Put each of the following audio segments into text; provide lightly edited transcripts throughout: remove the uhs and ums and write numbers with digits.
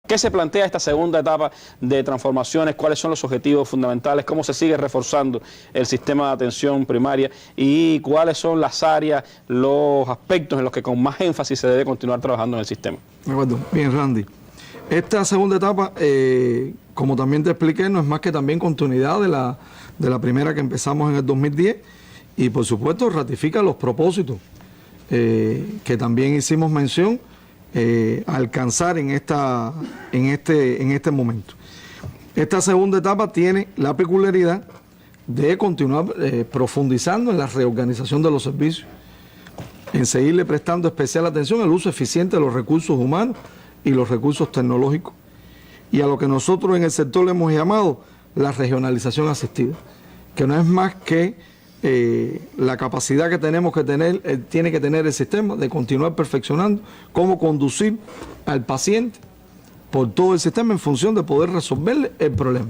¿Qué se plantea esta segunda etapa de transformaciones? ¿Cuáles son los objetivos fundamentales? ¿Cómo se sigue reforzando el sistema de atención primaria? ¿Y cuáles son las áreas, los aspectos en los que con más énfasis se debe continuar trabajando en el sistema? De acuerdo. Bien, Randy. Esta segunda etapa, como también te expliqué, no es más que también continuidad de la primera que empezamos en el 2010 y, por supuesto, ratifica los propósitos que también hicimos mención alcanzar en este momento. Esta segunda etapa tiene la peculiaridad de continuar profundizando en la reorganización de los servicios, en seguirle prestando especial atención al uso eficiente de los recursos humanos y los recursos tecnológicos, y a lo que nosotros en el sector le hemos llamado la regionalización asistida, que no es más que la capacidad que tenemos que tener, tiene que tener el sistema de continuar perfeccionando cómo conducir al paciente por todo el sistema en función de poder resolverle el problema,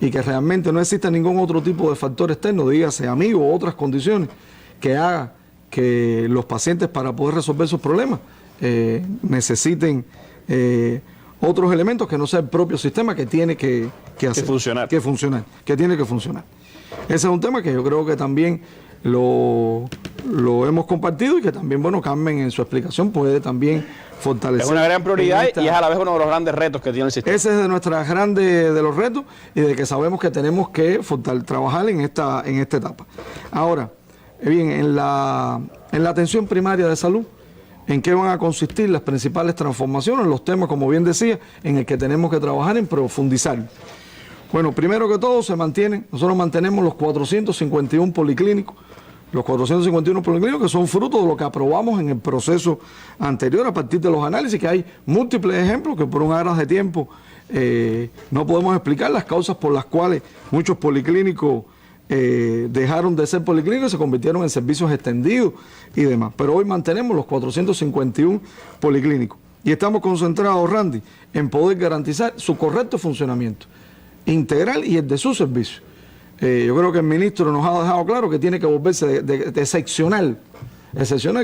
y que realmente no exista ningún otro tipo de factor externo, dígase amigo o otras condiciones, que haga que los pacientes, para poder resolver sus problemas, necesiten otros elementos que no sea el propio sistema que tiene que tiene que funcionar. Ese es un tema que yo creo que también lo hemos compartido y que también, bueno, Carmen en su explicación puede también fortalecer. Es una gran prioridad y es a la vez uno de los grandes retos que tiene el sistema. Ese es de nuestras grandes de los retos y de que sabemos que tenemos que trabajar en esta etapa. Ahora, bien, en la atención primaria de salud, ¿en qué van a consistir las principales transformaciones? Los temas, como bien decía, en el que tenemos que trabajar en profundizar. Bueno, primero que todo nosotros mantenemos los 451 policlínicos, que son fruto de lo que aprobamos en el proceso anterior a partir de los análisis, que hay múltiples ejemplos que por un aras de tiempo no podemos explicar las causas por las cuales muchos policlínicos dejaron de ser policlínicos y se convirtieron en servicios extendidos y demás. Pero hoy mantenemos los 451 policlínicos y estamos concentrados, Randy, en poder garantizar su correcto funcionamiento integral y el de su servicio. Yo creo que el ministro nos ha dejado claro que tiene que volverse de excepcional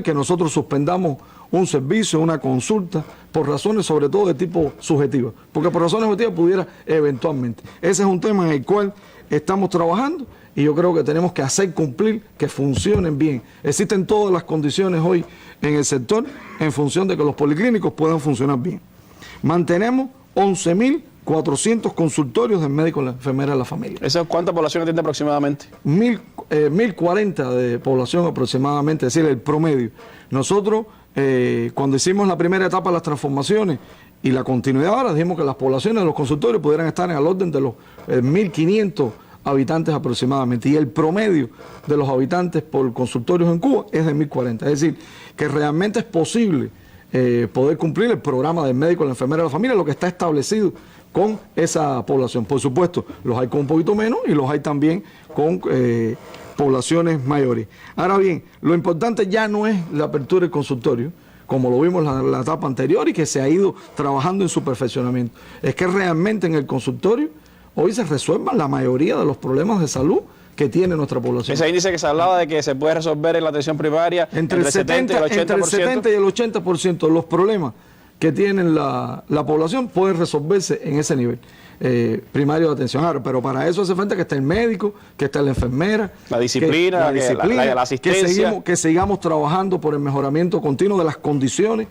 que nosotros suspendamos un servicio, una consulta, por razones sobre todo de tipo subjetiva, porque por razones objetivas pudiera eventualmente. Ese es un tema en el cual estamos trabajando y yo creo que tenemos que hacer cumplir que funcionen bien. Existen todas las condiciones hoy en el sector en función de que los policlínicos puedan funcionar bien. Mantenemos 11.400 consultorios del médico y la enfermera de la familia. ¿Eso cuánta población atiende aproximadamente? 1.040 de población aproximadamente, es decir, el promedio. Nosotros, cuando hicimos la primera etapa de las transformaciones y la continuidad ahora, dijimos que las poblaciones de los consultorios pudieran estar en el orden de los 1.500 habitantes aproximadamente, y el promedio de los habitantes por consultorios en Cuba es de 1.040. Es decir, que realmente es posible poder cumplir el programa del médico y la enfermera de la familia, lo que está establecido con esa población. Por supuesto, los hay con un poquito menos y los hay también con poblaciones mayores. Ahora bien, lo importante ya no es la apertura del consultorio, como lo vimos en la etapa anterior y que se ha ido trabajando en su perfeccionamiento. Es que realmente en el consultorio hoy se resuelvan la mayoría de los problemas de salud que tiene nuestra población. Ese índice que se hablaba de que se puede resolver en la atención primaria entre el 70 y el 80%. Entre el 70 y el 80% de los problemas que tiene la población pueden resolverse en ese nivel primario de atención. Ahora, pero para eso hace falta que esté el médico, que esté la enfermera, la disciplina, la asistencia. Que sigamos trabajando por el mejoramiento continuo de las condiciones,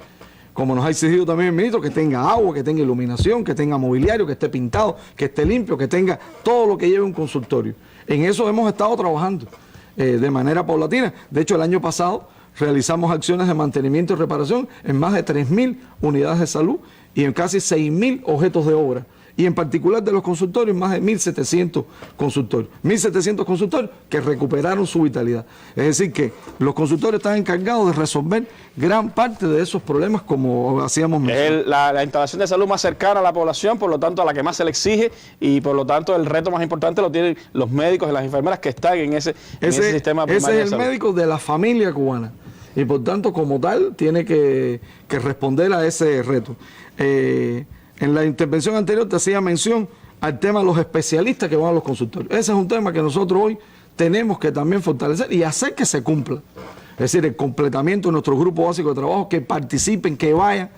como nos ha exigido también el ministro, que tenga agua, que tenga iluminación, que tenga mobiliario, que esté pintado, que esté limpio, que tenga todo lo que lleve un consultorio. En eso hemos estado trabajando de manera paulatina. De hecho, el año pasado realizamos acciones de mantenimiento y reparación en más de 3.000 unidades de salud y en casi 6.000 objetos de obra. Y en particular de los consultorios, más de 1.700 consultorios. 1.700 consultorios que recuperaron su vitalidad. Es decir, que los consultorios están encargados de resolver gran parte de esos problemas, como hacíamos mención. Es la instalación de salud más cercana a la población, por lo tanto a la que más se le exige, y por lo tanto el reto más importante lo tienen los médicos y las enfermeras que están en ese sistema primario. Ese es el médico de la familia cubana. Y por tanto, como tal, tiene que responder a ese reto. En la intervención anterior te hacía mención al tema de los especialistas que van a los consultorios. Ese es un tema que nosotros hoy tenemos que también fortalecer y hacer que se cumpla. Es decir, el completamiento de nuestro grupo básico de trabajo, que participen, que vayan,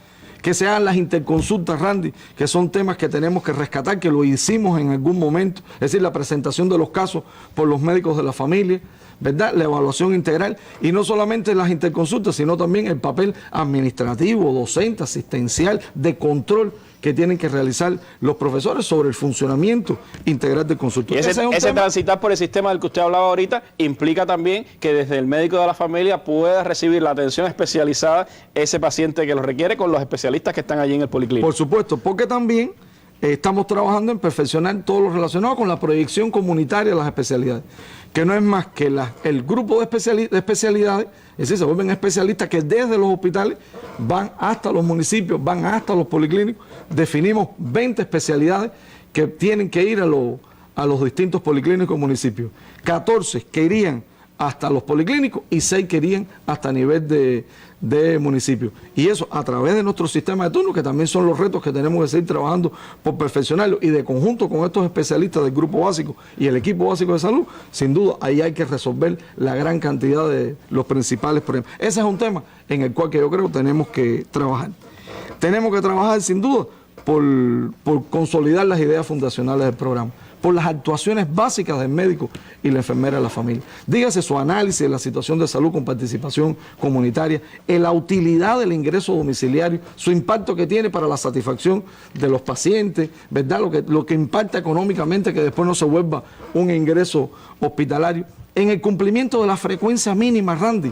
que se hagan las interconsultas, Randy, que son temas que tenemos que rescatar, que lo hicimos en algún momento, es decir, la presentación de los casos por los médicos de la familia, ¿verdad? La evaluación integral, y no solamente las interconsultas, sino también el papel administrativo, docente, asistencial, de control que tienen que realizar los profesores sobre el funcionamiento integral del consultorio. Y ese transitar por el sistema del que usted hablaba ahorita implica también que desde el médico de la familia pueda recibir la atención especializada ese paciente que lo requiere con los especialistas que están allí en el policlínico. Por supuesto, porque también estamos trabajando en perfeccionar todo lo relacionado con la proyección comunitaria de las especialidades, que no es más que el grupo de especialidades, es decir, se vuelven especialistas que desde los hospitales van hasta los municipios, van hasta los policlínicos. Definimos 20 especialidades que tienen que ir a los distintos policlínicos y municipios. 14 que irían hasta los policlínicos y 6 que irían hasta nivel de municipio. Y eso a través de nuestro sistema de turno, que también son los retos que tenemos que seguir trabajando por perfeccionarlo, y de conjunto con estos especialistas del grupo básico y el equipo básico de salud, sin duda ahí hay que resolver la gran cantidad de los principales problemas. Ese es un tema en el cual que yo creo tenemos que trabajar. Tenemos que trabajar sin duda por consolidar las ideas fundacionales del programa, por las actuaciones básicas del médico y la enfermera de la familia. Dígase su análisis de la situación de salud con participación comunitaria, la utilidad del ingreso domiciliario, su impacto que tiene para la satisfacción de los pacientes, ¿verdad? Lo que impacta económicamente, que después no se vuelva un ingreso hospitalario. En el cumplimiento de la frecuencia mínima, Randy,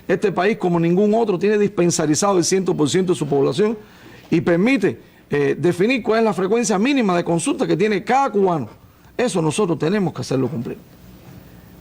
este país, como ningún otro, tiene dispensarizado el 100% de su población y permite definir cuál es la frecuencia mínima de consulta que tiene cada cubano. Eso nosotros tenemos que hacerlo cumplir.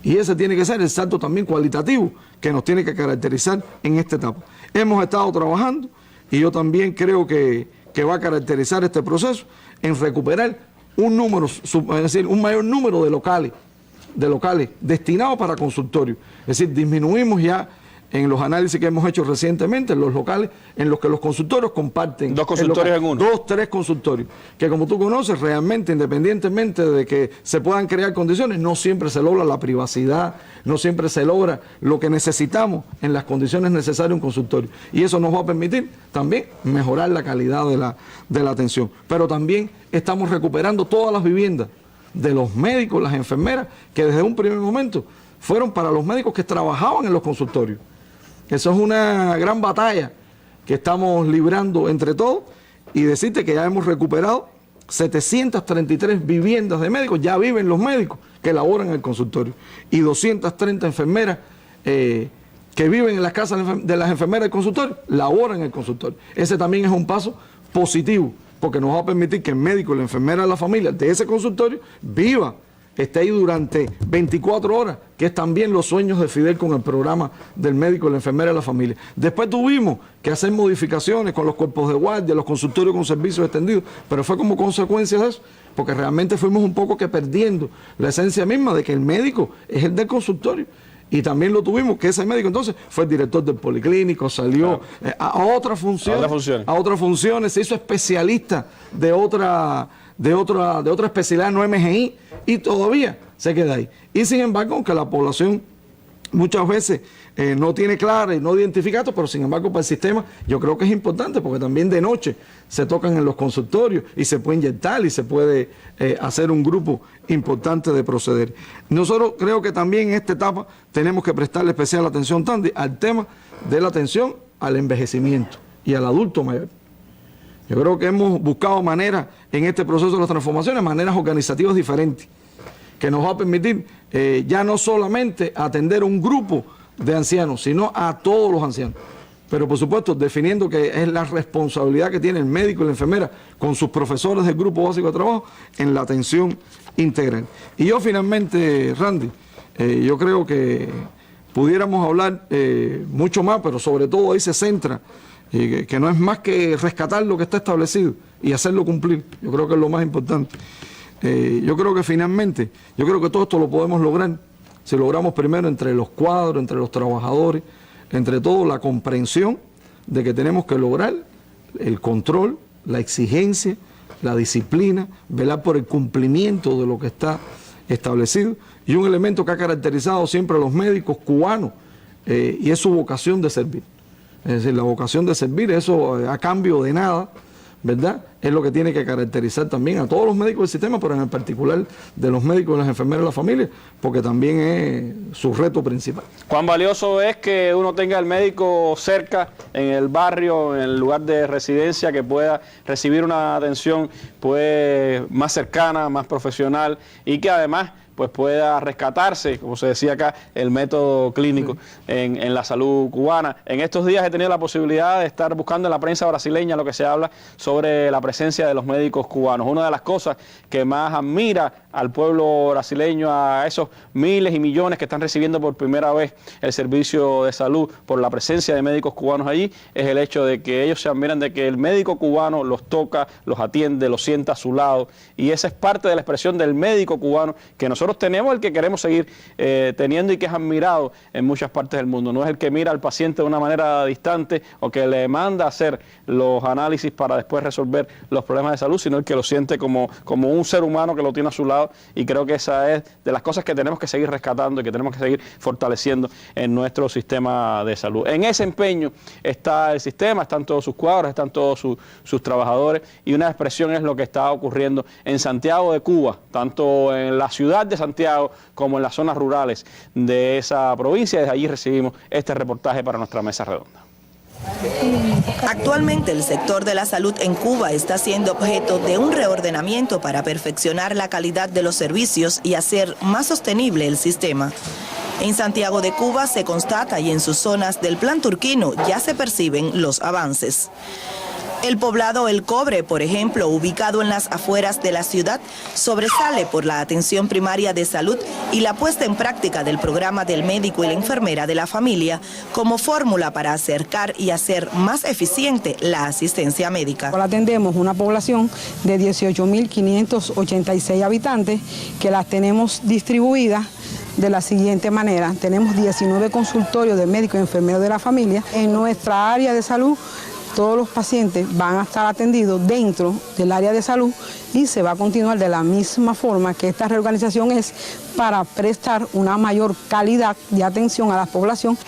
Y ese tiene que ser el salto también cualitativo que nos tiene que caracterizar en esta etapa. Hemos estado trabajando y yo también creo que va a caracterizar este proceso en recuperar un número, es decir, un mayor número de locales destinados para consultorios. Es decir, disminuimos ya en los análisis que hemos hecho recientemente, en los locales en los que los consultorios comparten. 2 consultorios en uno. 2, 3 consultorios. Que como tú conoces, realmente, independientemente de que se puedan crear condiciones, no siempre se logra la privacidad, no siempre se logra lo que necesitamos en las condiciones necesarias de un consultorio. Y eso nos va a permitir también mejorar la calidad de la atención. Pero también estamos recuperando todas las viviendas de los médicos, las enfermeras, que desde un primer momento fueron para los médicos que trabajaban en los consultorios. Eso es una gran batalla que estamos librando entre todos, y decirte que ya hemos recuperado 733 viviendas de médicos, ya viven los médicos que laboran en el consultorio, y 230 enfermeras que viven en las casas de las enfermeras del consultorio, laboran en el consultorio. Ese también es un paso positivo, porque nos va a permitir que el médico y la enfermera de la familia de ese consultorio viva, esté ahí durante 24 horas, que es también los sueños de Fidel con el programa del médico y la enfermera de la familia. Después tuvimos que hacer modificaciones con los cuerpos de guardia, los consultorios con servicios extendidos, pero fue como consecuencia de eso, porque realmente fuimos un poco que perdiendo la esencia misma de que el médico es el del consultorio. Y también lo tuvimos, que ese médico entonces fue el director del policlínico, salió a otras funciones, se hizo especialista de otra especialidad, no MGI, y todavía se queda ahí. Y sin embargo, aunque la población muchas veces no tiene clara y no identifica esto, pero sin embargo para el sistema yo creo que es importante, porque también de noche se tocan en los consultorios y se puede inyectar y se puede hacer un grupo importante de proceder. Nosotros creo que también en esta etapa tenemos que prestarle especial atención al tema de la atención al envejecimiento y al adulto mayor. Yo creo que hemos buscado maneras en este proceso de las transformaciones, maneras organizativas diferentes, que nos va a permitir ya no solamente atender un grupo de ancianos, sino a todos los ancianos. Pero por supuesto, definiendo que es la responsabilidad que tiene el médico y la enfermera con sus profesores del grupo básico de trabajo en la atención integral. Y yo finalmente, Randy, yo creo que pudiéramos hablar mucho más, pero sobre todo ahí se centra, que no es más que rescatar lo que está establecido y hacerlo cumplir. Yo creo que es lo más importante. Yo creo que finalmente, yo creo que todo esto lo podemos lograr si logramos primero entre los cuadros, entre los trabajadores, entre todo la comprensión de que tenemos que lograr el control, la exigencia, la disciplina, velar por el cumplimiento de lo que está establecido, y un elemento que ha caracterizado siempre a los médicos cubanos y es su vocación de servir. Es decir, la vocación de servir, eso a cambio de nada, ¿verdad? Es lo que tiene que caracterizar también a todos los médicos del sistema, pero en el particular de los médicos y las enfermeras de la familia, porque también es su reto principal. Cuán valioso es que uno tenga al médico cerca, en el barrio, en el lugar de residencia, que pueda recibir una atención pues más cercana, más profesional, y que además pues pueda rescatarse, como se decía acá, el método clínico en la salud cubana. En estos días he tenido la posibilidad de estar buscando en la prensa brasileña lo que se habla sobre la presencia de los médicos cubanos. Una de las cosas que más admira al pueblo brasileño, a esos miles y millones que están recibiendo por primera vez el servicio de salud por la presencia de médicos cubanos allí, es el hecho de que ellos se admiran de que el médico cubano los toca, los atiende, los sienta a su lado, y esa es parte de la expresión del médico cubano que nosotros tenemos, el que queremos seguir teniendo y que es admirado en muchas partes del mundo. No es el que mira al paciente de una manera distante o que le manda a hacer los análisis para después resolver los problemas de salud, sino el que lo siente como un ser humano que lo tiene a su lado, y creo que esa es de las cosas que tenemos que seguir rescatando y que tenemos que seguir fortaleciendo en nuestro sistema de salud. En ese empeño está el sistema, están todos sus cuadros, están todos sus trabajadores, y una expresión es lo que está ocurriendo en Santiago de Cuba, tanto en la ciudad de Santiago como en las zonas rurales de esa provincia. Desde allí recibimos este reportaje para nuestra mesa redonda. Actualmente el sector de la salud en Cuba está siendo objeto de un reordenamiento para perfeccionar la calidad de los servicios y hacer más sostenible el sistema. En Santiago de Cuba se constata y en sus zonas del Plan Turquino ya se perciben los avances. El poblado El Cobre, por ejemplo, ubicado en las afueras de la ciudad, sobresale por la atención primaria de salud y la puesta en práctica del programa del médico y la enfermera de la familia como fórmula para acercar y hacer más eficiente la asistencia médica. Ahora atendemos una población de 18.586 habitantes que las tenemos distribuidas de la siguiente manera. Tenemos 19 consultorios de médicos y enfermeros de la familia. En nuestra área de salud, todos los pacientes van a estar atendidos dentro del área de salud y se va a continuar de la misma forma que esta reorganización es para prestar una mayor calidad de atención a la población.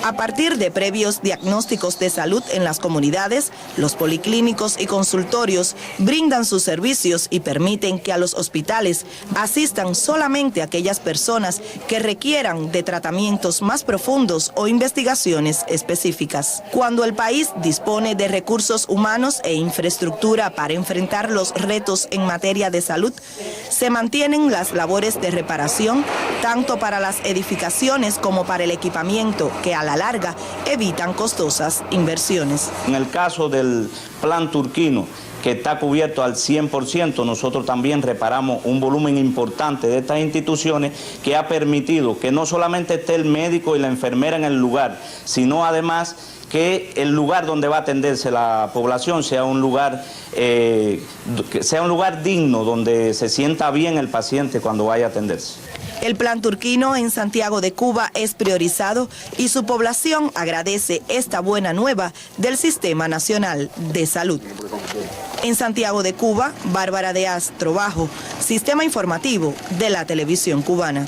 A partir de previos diagnósticos de salud en las comunidades, los policlínicos y consultorios brindan sus servicios y permiten que a los hospitales asistan solamente aquellas personas que requieran de tratamientos más profundos o investigaciones específicas. Cuando el país dispone de recursos humanos e infraestructura para enfrentar los retos en materia de salud, se mantienen las labores de reparación tanto para las edificaciones como para el equipamiento, que a la larga evitan costosas inversiones. En el caso del Plan Turquino, que está cubierto al 100%, nosotros también reparamos un volumen importante de estas instituciones que ha permitido que no solamente esté el médico y la enfermera en el lugar, sino además que el lugar donde va a atenderse la población sea un lugar digno, donde se sienta bien el paciente cuando vaya a atenderse. El Plan Turquino en Santiago de Cuba es priorizado y su población agradece esta buena nueva del Sistema Nacional de Salud. En Santiago de Cuba, Bárbara Díaz Trabajo, Sistema Informativo de la Televisión Cubana.